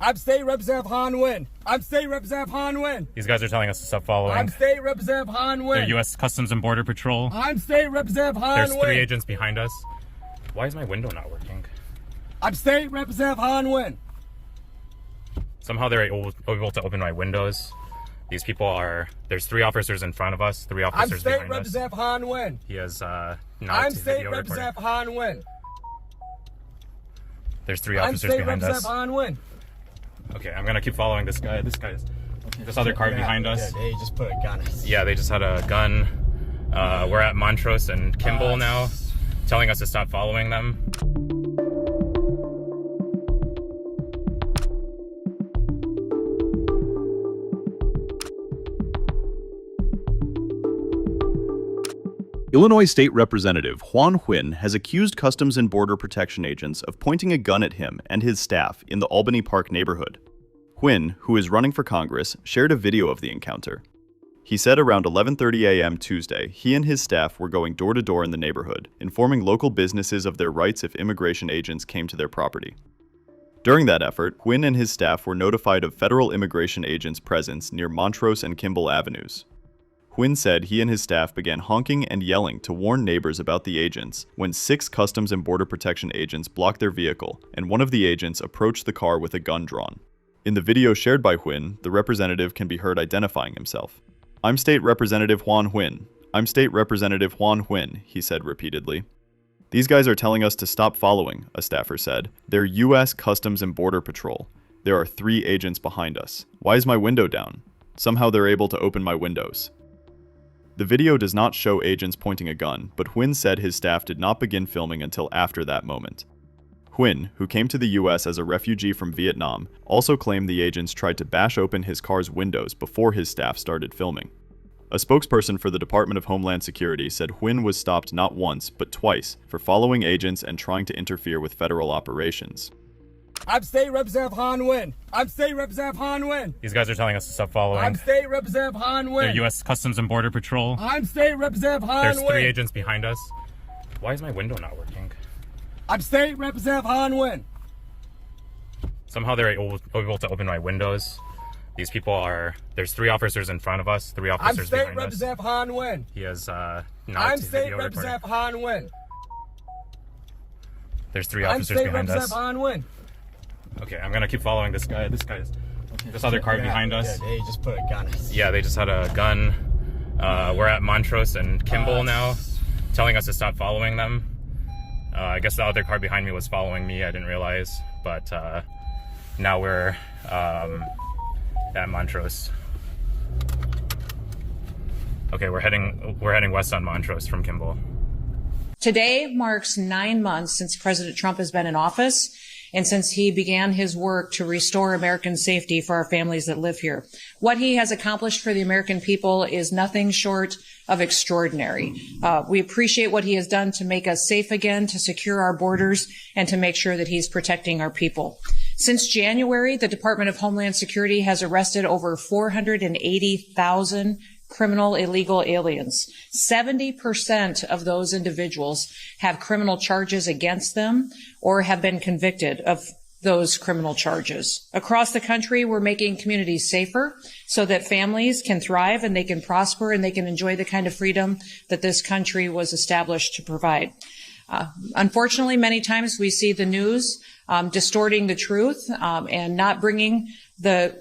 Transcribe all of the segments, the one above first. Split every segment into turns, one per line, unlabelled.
I'm State Representative Hoan Huynh. I'm State Representative Hoan Huynh.
These guys are telling us to stop following.
I'm State Representative Hoan Huynh.
They're U.S. Customs and Border Patrol.
I'm State Representative Hoan Huynh.
There's 3 agents behind us. Why is my window not working?
I'm State Representative Hoan Huynh.
Somehow they're able to open my windows. These people are... There's 3 officers in front of us, 3 officers behind us.
I'm State Representative Hoan Huynh.
He has not
I'm
to
State
video
Representative
recording.
Hoan Huynh.
There's 3 officers behind us.
I'm State Representative Hoan Huynh.
Okay, I'm gonna keep following this guy. This other car behind us.
Yeah, they just put a gun.
Yeah, they just had a gun. We're at Montrose and Kimball now, telling us to stop following them.
Illinois State Representative Hoan Huynh has accused Customs and Border Protection agents of pointing a gun at him and his staff in the Albany Park neighborhood. Huynh, who is running for Congress, shared a video of the encounter. He said around 11:30 a.m. Tuesday, he and his staff were going door to door in the neighborhood, informing local businesses of their rights if immigration agents came to their property. During that effort, Huynh and his staff were notified of federal immigration agents' presence near Montrose and Kimball Avenues. Huynh said he and his staff began honking and yelling to warn neighbors about the agents when 6 Customs and Border Protection agents blocked their vehicle, and one of the agents approached the car with a gun drawn. In the video shared by Huynh, the representative can be heard identifying himself. "I'm State Representative Hoan Huynh. I'm State Representative Hoan Huynh," he said repeatedly. "These guys are telling us to stop following," a staffer said. "They're U.S. Customs and Border Patrol. There are 3 agents behind us. Why is my window down? Somehow they're able to open my windows." The video does not show agents pointing a gun, but Huynh said his staff did not begin filming until after that moment. Huynh, who came to the U.S. as a refugee from Vietnam, also claimed the agents tried to bash open his car's windows before his staff started filming. A spokesperson for the Department of Homeland Security said Huynh was stopped not once, but twice, for following agents and trying to interfere with federal operations.
I'm State Representative Hoan Huynh. I'm State Representative Hoan Huynh.
These guys are telling us to stop following.
I'm State Representative Hoan Huynh.
They're U.S. Customs and Border Patrol.
I'm State Representative Hoan
There's
Huynh.
3 agents behind us. Why is my window not working?
I'm State Representative Hoan Huynh.
Somehow they're able to open my windows. These people are... There's 3 officers in front of us, 3
I'm
officers
State
behind us.
Representative Hoan Huynh.
He has not
I'm
to
State
video recording.
Representative Hoan Huynh.
There's 3
I'm
officers
State
behind us.
Representative Hoan Huynh.
Okay, I'm gonna keep following this guy. This other car behind us.
Yeah, they just put a gun.
Yeah, they just had a gun. We're at Montrose and Kimball now, telling us to stop following them. I guess the other car behind me was following me. I didn't realize, but now we're at Montrose. Okay, we're heading west on Montrose from Kimball.
Today marks 9 months since President Trump has been in office and since he began his work to restore American safety for our families that live here. What he has accomplished for the American people is nothing short of extraordinary. We appreciate what he has done to make us safe again, to secure our borders, and to make sure that he's protecting our people. Since January, the Department of Homeland Security has arrested over 480,000 criminal illegal aliens. 70% of those individuals have criminal charges against them or have been convicted of those criminal charges. Across the country, we're making communities safer so that families can thrive and they can prosper and they can enjoy the kind of freedom that this country was established to provide. Unfortunately, many times we see the news distorting the truth and not bringing the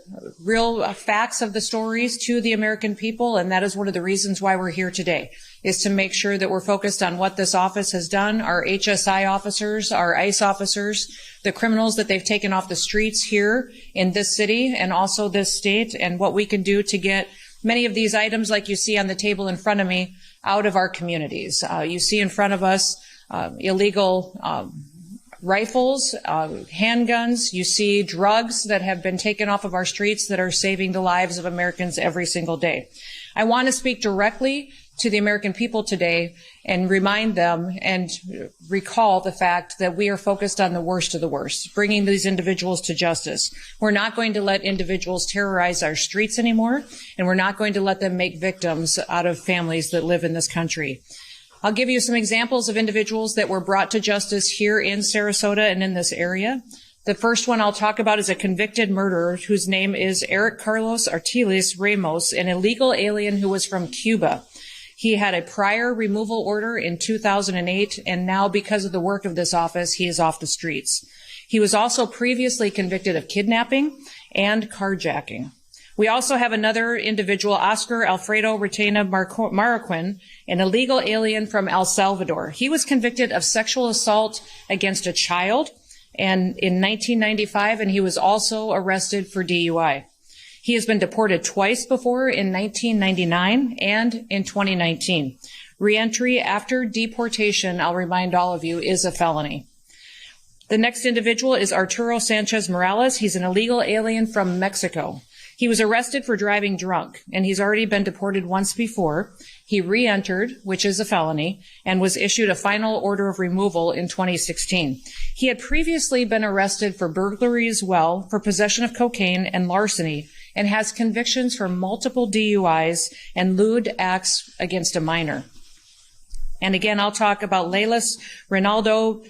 real facts of the stories to the American people, and that is one of the reasons why we're here today, is to make sure that we're focused on what this office has done, our HSI officers, our ICE officers, the criminals that they've taken off the streets here in this city and also this state, and what we can do to get many of these items, like you see on the table in front of me, out of our communities. You see in front of us illegal rifles, handguns. You see drugs that have been taken off of our streets that are saving the lives of Americans every single day. I want to speak directly to the American people today and remind them and recall the fact that we are focused on the worst of the worst, bringing these individuals to justice. We're not going to let individuals terrorize our streets anymore, and we're not going to let them make victims out of families that live in this country. I'll give you some examples of individuals that were brought to justice here in Sarasota and in this area. The first one I'll talk about is a convicted murderer whose name is Eric Carlos Artiles Ramos, an illegal alien who was from Cuba. He had a prior removal order in 2008, and now because of the work of this office, he is off the streets. He was also previously convicted of kidnapping and carjacking. We also have another individual, Oscar Alfredo Retena Marroquin, an illegal alien from El Salvador. He was convicted of sexual assault against a child and in 1995, and he was also arrested for DUI. He has been deported twice before, in 1999 and in 2019. Reentry after deportation, I'll remind all of you, is a felony. The next individual is Arturo Sanchez Morales. He's an illegal alien from Mexico. He was arrested for driving drunk, and he's already been deported once before. He re-entered, which is a felony, and was issued a final order of removal in 2016. He had previously been arrested for burglary as well, for possession of cocaine and larceny, and has convictions for multiple DUIs and lewd acts against a minor. And again, I'll talk about Leilis Ronaldo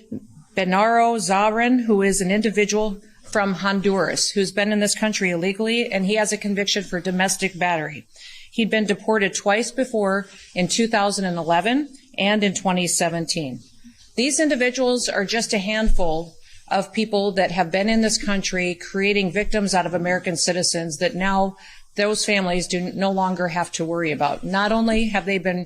Benaro Zarin, who is an individual from Honduras who's been in this country illegally, and he has a conviction for domestic battery. He'd been deported twice before, in 2011 and in 2017. These individuals are just a handful of people that have been in this country creating victims out of American citizens that now those families do no longer have to worry about. Not only have they been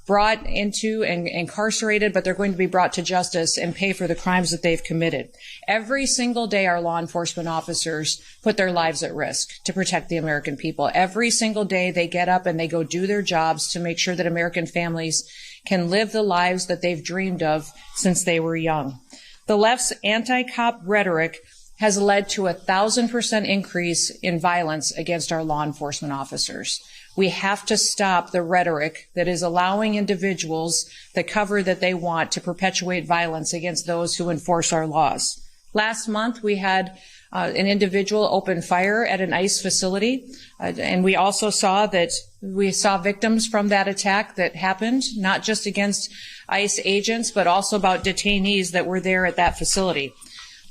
brought into and incarcerated, but they're going to be brought to justice and pay for the crimes that they've committed. Every single day, our law enforcement officers put their lives at risk to protect the American people. Every single day, they get up and they go do their jobs to make sure that American families can live the lives that they've dreamed of since they were young. The left's anti-cop rhetoric has led to 1,000% increase in violence against our law enforcement officers. We have to stop the rhetoric that is allowing individuals the cover that they want to perpetuate violence against those who enforce our laws. Last month, we had an individual open fire at an ICE facility, and we also saw victims from that attack that happened, not just against ICE agents, but also about detainees that were there at that facility.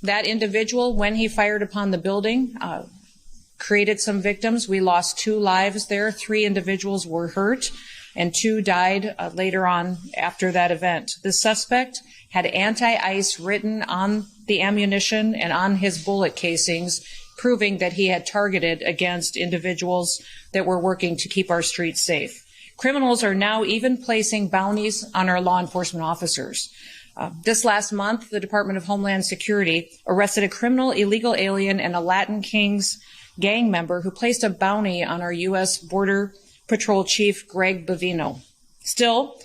That individual, when he fired upon the building, created some victims. We lost 2 lives there. 3 individuals were hurt, and 2 died later on after that event. The suspect had anti-ICE written on the ammunition and on his bullet casings, proving that he had targeted against individuals that were working to keep our streets safe. Criminals are now even placing bounties on our law enforcement officers. This last month, the Department of Homeland Security arrested a criminal illegal alien and a Latin Kings gang member who placed a bounty on our U.S. Border Patrol Chief Greg Bovino. Still,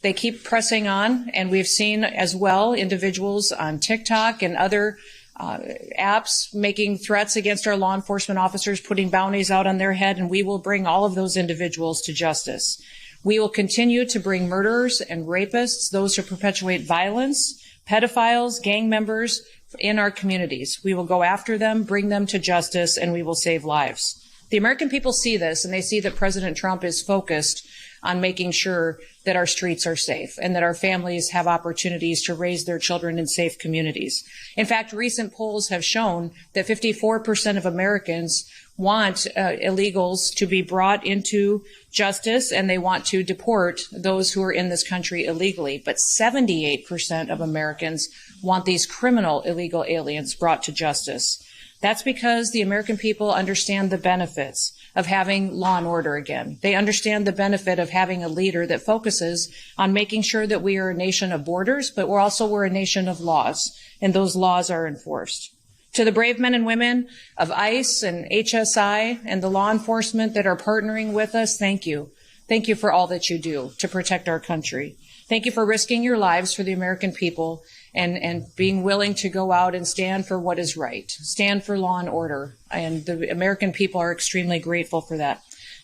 they keep pressing on, and we've seen as well individuals on TikTok and other apps making threats against our law enforcement officers, putting bounties out on their head, and we will bring all of those individuals to justice. We will continue to bring murderers and rapists, those who perpetuate violence, pedophiles, gang members, in our communities. We will go after them, bring them to justice, and we will save lives. The American people see this, and they see that President Trump is focused on making sure that our streets are safe and that our families have opportunities to raise their children in safe communities. In fact, recent polls have shown that 54% of Americans want illegals to be brought into justice, and they want to deport those who are in this country illegally. But 78% of Americans want these criminal illegal aliens brought to justice. That's because the American people understand the benefits of having law and order again. They understand the benefit of having a leader that focuses on making sure that we are a nation of borders, but we're a nation of laws, and those laws are enforced. To the brave men and women of ICE and HSI and the law enforcement that are partnering with us, thank you. Thank you for all that you do to protect our country. Thank you for risking your lives for the American people and being willing to go out and stand for what is right, stand for law and order. And the American people are extremely grateful for that.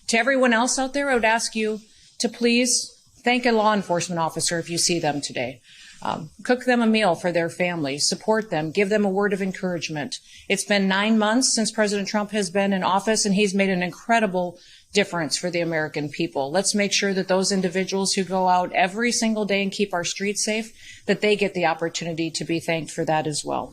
To everyone else out there, I would ask you to please thank a law enforcement officer if you see them today. Cook them a meal for their family, support them, give them a word of encouragement. It's been 9 months since President Trump has been in office, and he's made an incredible difference for the American people. Let's make sure that those individuals who go out every single day and keep our streets safe, that they get the opportunity to be thanked for that as well.